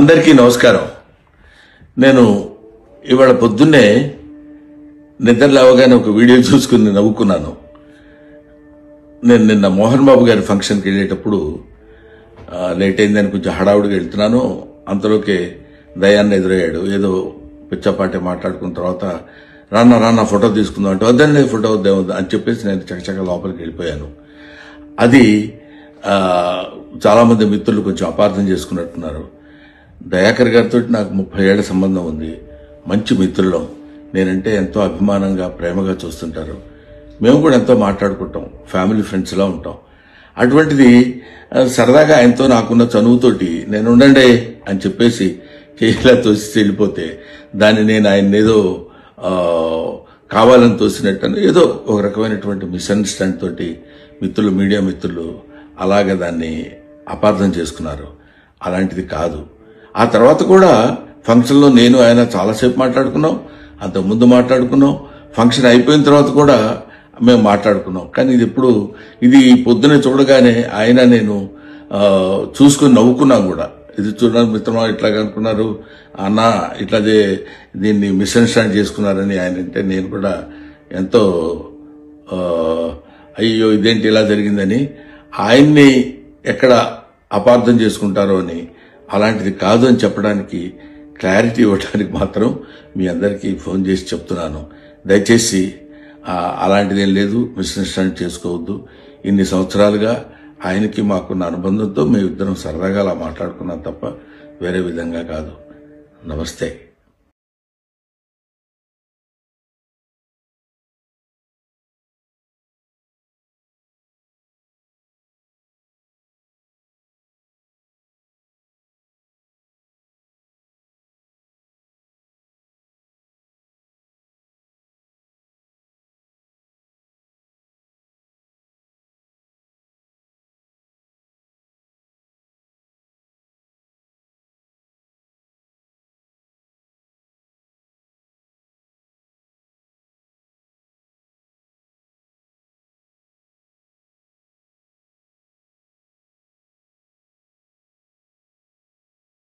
అందరికీ నమస్కారం. నేను ఇవాళ పొద్దున్నే నిద్ర లేవగానే ఒక వీడియో చూసుకుని నవ్వుకున్నాను. నేను నిన్న మోహన్ బాబు గారి ఫంక్షన్కి వెళ్ళేటప్పుడు లేట్ అయిందని కొంచెం హడావుడిగా వెళ్తున్నాను. అంతలోకే దయాన్ని ఎదురయ్యాడు. ఏదో పిచ్చపాటే మాట్లాడుకున్న తర్వాత రాన్న ఫోటో తీసుకుందాం అంటే వద్దండి ఫోటో వద్దా అని చెప్పేసి నేను చకచక లోపలికి వెళ్ళిపోయాను. అది చాలా మంది మిత్రులు కొంచెం అపార్థం చేసుకున్నట్టున్నారు. దయాకర్ గారితో నాకు 30 ఏళ్ల సంబంధం ఉంది. మంచి మిత్రులం. నేనంటే ఎంతో అభిమానంగా ప్రేమగా చూస్తుంటారు. మేము కూడా ఎంతో మాట్లాడుకుంటాం. ఫ్యామిలీ ఫ్రెండ్స్లా ఉంటాం. అటువంటిది సరదాగా ఆయనతో నాకున్న చనువుతోటి నేను ఉండండి అని చెప్పేసి చేయిలా తోసి వెళ్ళిపోతే దాన్ని నేను ఆయన ఏదో కావాలని తోసినట్టు ఏదో ఒక రకమైనటువంటి మిస్అండర్స్టాండ్ తోటి మిత్రులు, మీడియా మిత్రులు అలాగే దాన్ని అపార్థం చేసుకున్నారు. అలాంటిది కాదు. ఆ తర్వాత కూడా ఫంక్షన్లో నేను ఆయన చాలాసేపు మాట్లాడుకున్నాం. అంతకుముందు మాట్లాడుకున్నాం. ఫంక్షన్ అయిపోయిన తర్వాత కూడా మేము మాట్లాడుకున్నాం. కానీ ఇది పొద్దునే చూడగానే ఆయన నేను చూసుకుని నవ్వుకున్నాం కూడా. ఇది చూడడానికి మిత్రమా ఇట్లాగా అనుకున్నారు అన్న, ఇట్లాదే దీన్ని మిస్అండర్స్టాండ్ చేసుకున్నారని ఆయన అంటే నేను కూడా ఎంతో అయ్యో ఇదేంటి ఇలా జరిగిందని ఆయన్ని ఎక్కడ అపార్థం చేసుకుంటారో అని, అలాంటిది కాదు అని చెప్పడానికి క్లారిటీ ఇవ్వడానికి మాత్రం మీ అందరికీ ఫోన్ చేసి చెప్తున్నాను. దయచేసి అలాంటిదేం లేదు, మిస్అండర్స్టాండ్ చేసుకోవద్దు. ఇన్ని సంవత్సరాలుగా ఆయనకి మాకున్న అనుబంధంతో మేమిద్దరం సరదాగా అలా మాట్లాడుకున్నాం తప్ప వేరే విధంగా కాదు. నమస్తే.